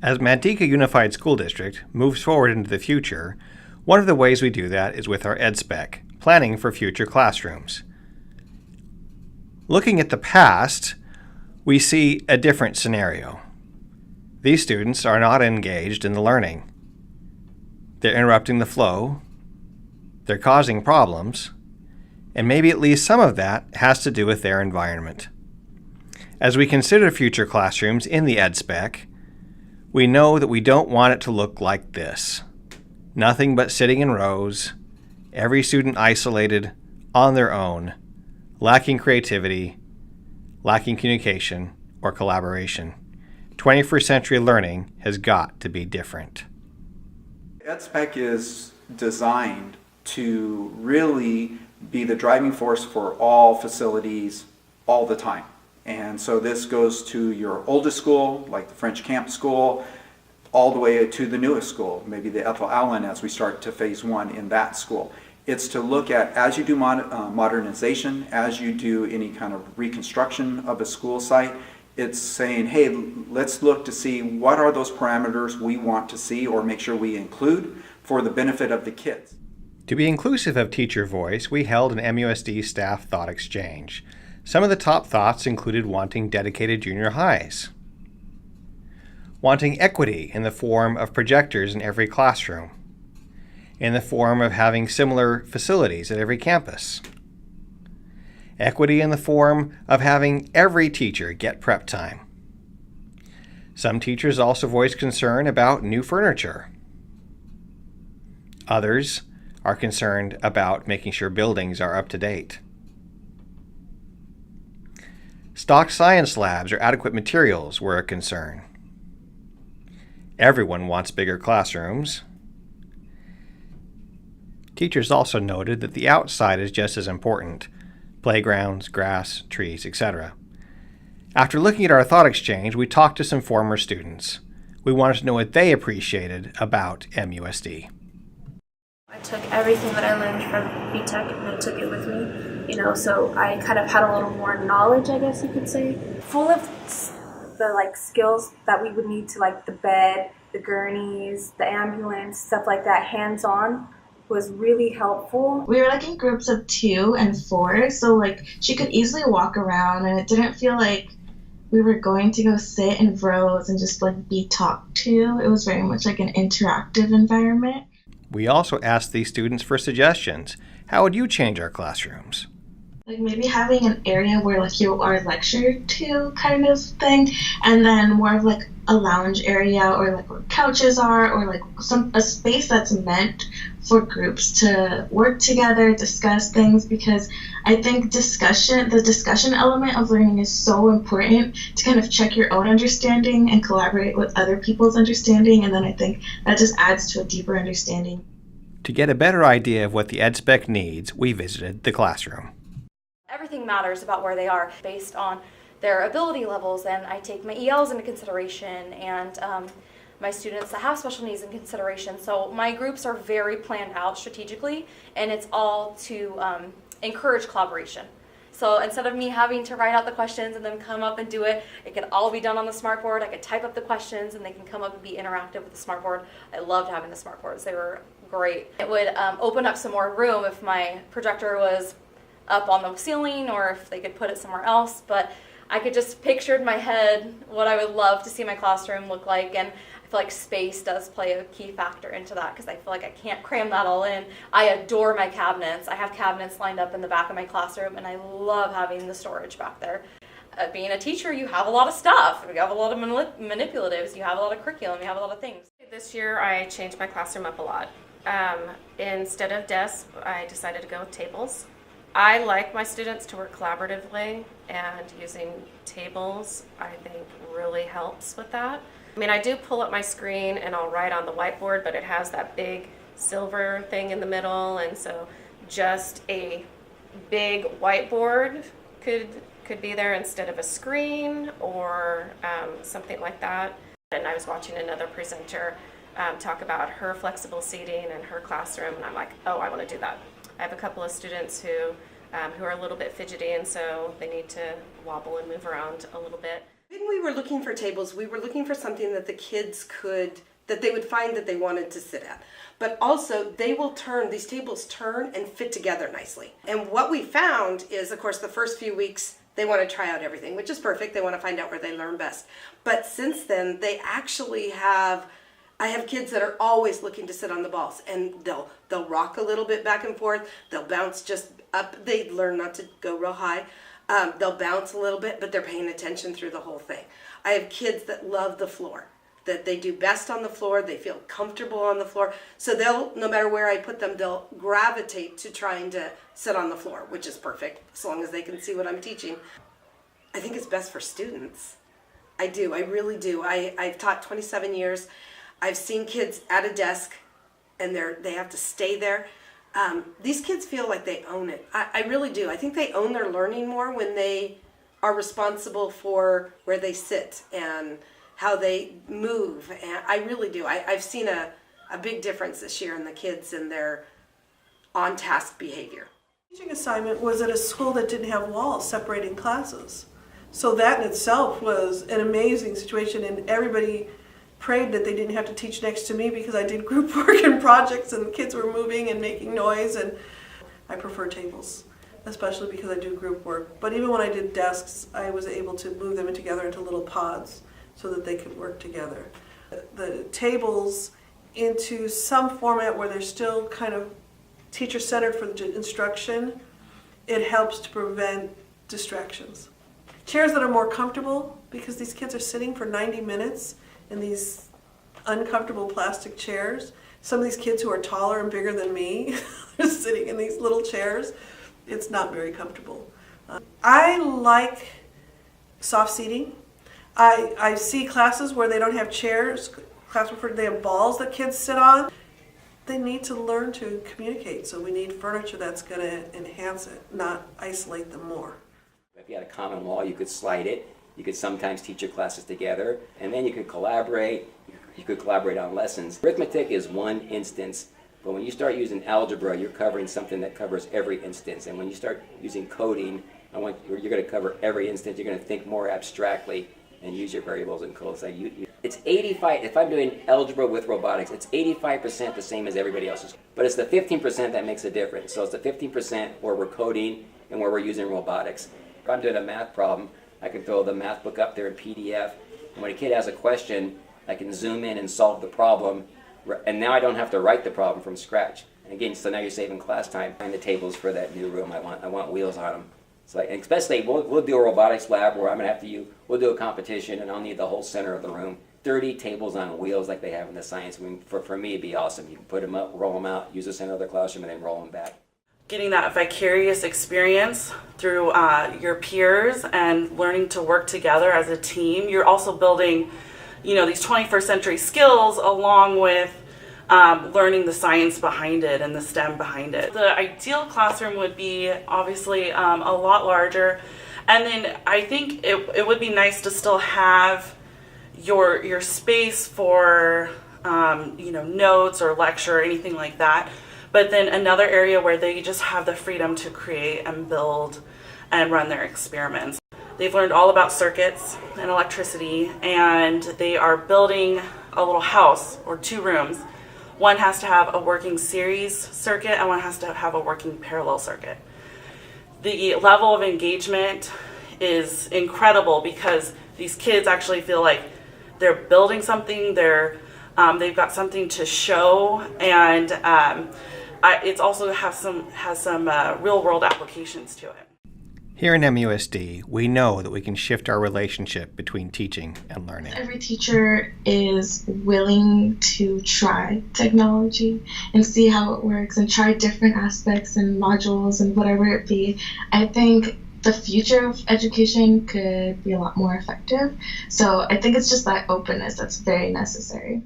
As Manteca Unified School District moves forward into the future, one of the ways we do that is with our Ed Spec, planning for future classrooms. Looking at the past, we see a different scenario. These students are not engaged in the learning. They're interrupting the flow, they're causing problems, and maybe at least some of that has to do with their environment. As we consider future classrooms in the Ed Spec, we know that we don't want it to look like this. Nothing but sitting in rows, every student isolated, on their own, lacking creativity, lacking communication, or collaboration. 21st century learning has got to be different. Ed Spec is designed to really be the driving force for all facilities all the time. And so this goes to your oldest school, like the French Camp School, all the way to the newest school, maybe the Ethel Allen as we start to phase 1 in that school. It's to look at, as you do modernization, as you do any kind of reconstruction of a school site, it's saying, hey, let's look to see what are those parameters we want to see or make sure we include for the benefit of the kids. To be inclusive of teacher voice, we held an MUSD staff thought exchange. Some of the top thoughts included wanting dedicated junior highs, wanting equity in the form of projectors in every classroom, in the form of having similar facilities at every campus, equity in the form of having every teacher get prep time. Some teachers also voiced concern about new furniture. Others are concerned about making sure buildings are up to date. Stock science labs or adequate materials were a concern. Everyone wants bigger classrooms. Teachers also noted that the outside is just as important: playgrounds, grass, trees, etc. After looking at our thought exchange, we talked to some former students. We wanted to know what they appreciated about MUSD. I took everything that I learned from BTech and I took it with me, so I kind of had a little more knowledge, I guess you could say. Full of the skills that we would need to, like the bed, the gurneys, the ambulance, stuff like that, hands-on, was really helpful. We were in groups of 2 and 4, so she could easily walk around and it didn't feel like we were going to go sit in rows and just be talked to. It was very much like an interactive environment. We also asked these students for suggestions. How would you change our classrooms? Maybe having an area where you are lectured to kind of thing, and then more of a lounge area or where couches are, or a space that's meant for groups to work together, discuss things, because I think the discussion element of learning is so important to kind of check your own understanding and collaborate with other people's understanding, and then I think that just adds to a deeper understanding. To get a better idea of what the Ed Spec needs, we visited the classroom. Everything matters about where they are based on their ability levels, and I take my ELs into consideration and my students that have special needs in consideration. So my groups are very planned out strategically, and it's all to encourage collaboration. So instead of me having to write out the questions and then come up and do it, it can all be done on the smartboard. I could type up the questions and they can come up and be interactive with the smartboard. I loved having the smartboards. They were great. It would open up some more room if my projector was up on the ceiling or if they could put it somewhere else, but I could just picture in my head what I would love to see my classroom look like, and I feel like space does play a key factor into that because I feel like I can't cram that all in. I adore my cabinets. I have cabinets lined up in the back of my classroom and I love having the storage back there. Being a teacher, you have a lot of stuff. You have a lot of manipulatives, you have a lot of curriculum, you have a lot of things. This year I changed my classroom up a lot. Instead of desks, I decided to go with tables. I like my students to work collaboratively, and using tables I think really helps with that. I do pull up my screen and I'll write on the whiteboard, but it has that big silver thing in the middle, and so just a big whiteboard could be there instead of a screen or something like that. And I was watching another presenter talk about her flexible seating in her classroom, and I'm like, oh, I want to do that. I have a couple of students who are a little bit fidgety, and so they need to wobble and move around a little bit. When we were looking for tables, we were looking for something that the kids that they would find that they wanted to sit at. But also, these tables turn and fit together nicely. And what we found is, of course, the first few weeks, they want to try out everything, which is perfect. They want to find out where they learn best. But since then, they actually I have kids that are always looking to sit on the balls, and they'll rock a little bit back and forth. They'll bounce just up. They learn not to go real high. They'll bounce a little bit, but they're paying attention through the whole thing. I have kids that love the floor, that they do best on the floor. They feel comfortable on the floor. So no matter where I put them, they'll gravitate to trying to sit on the floor, which is perfect, as long as they can see what I'm teaching. I think it's best for students. I do, I really do. I've taught 27 years. I've seen kids at a desk and they have to stay there. These kids feel like they own it. I really do. I think they own their learning more when they are responsible for where they sit and how they move. And I really do. I've seen a big difference this year in the kids and their on-task behavior. Teaching assignment was at a school that didn't have walls separating classes. So that in itself was an amazing situation, and everybody prayed that they didn't have to teach next to me because I did group work and projects and the kids were moving and making noise, and I prefer tables, especially because I do group work. But even when I did desks, I was able to move them together into little pods so that they could work together. The tables into some format where they're still kind of teacher-centered for the instruction, it helps to prevent distractions. Chairs that are more comfortable, because these kids are sitting for 90 minutes in these uncomfortable plastic chairs. Some of these kids who are taller and bigger than me are sitting in these little chairs. It's not very comfortable. I like soft seating. I see classes where they don't have chairs, classes where they have balls that kids sit on. They need to learn to communicate, so we need furniture that's going to enhance it, not isolate them more. If you had a common wall, you could slide it. You could sometimes teach your classes together, and then you could collaborate. You could collaborate on lessons. Arithmetic is one instance, but when you start using algebra, you're covering something that covers every instance. And when you start using coding, you're going to cover every instance. You're going to think more abstractly and use your variables and codes. It's 85, if I'm doing algebra with robotics, it's 85% the same as everybody else's. But it's the 15% that makes a difference. So it's the 15% where we're coding and where we're using robotics. If I'm doing a math problem, I can throw the math book up there in PDF. And when a kid has a question, I can zoom in and solve the problem. And now I don't have to write the problem from scratch. And again, so now you're saving class time. Find the tables for that new room. I want wheels on them. So, and especially, we'll do a robotics lab where I'm going to have to we'll do a competition and I'll need the whole center of the room. 30 tables on wheels like they have in the science room. For me, it'd be awesome. You can put them up, roll them out, use the center of the classroom, and then roll them back. Getting that vicarious experience through your peers and learning to work together as a team. You're also building, these 21st century skills along with learning the science behind it and the STEM behind it. The ideal classroom would be obviously a lot larger, and then I think it would be nice to still have your space for notes or lecture or anything like that, but then another area where they just have the freedom to create and build and run their experiments. They've learned all about circuits and electricity, and they are building a little house or 2 rooms. One has to have a working series circuit and one has to have a working parallel circuit. The level of engagement is incredible because these kids actually feel like they're building something, they've got something to show, and it also has some real world applications to it. Here in MUSD, we know that we can shift our relationship between teaching and learning. Every teacher is willing to try technology and see how it works and try different aspects and modules and whatever it be. I think the future of education could be a lot more effective. So I think it's just that openness that's very necessary.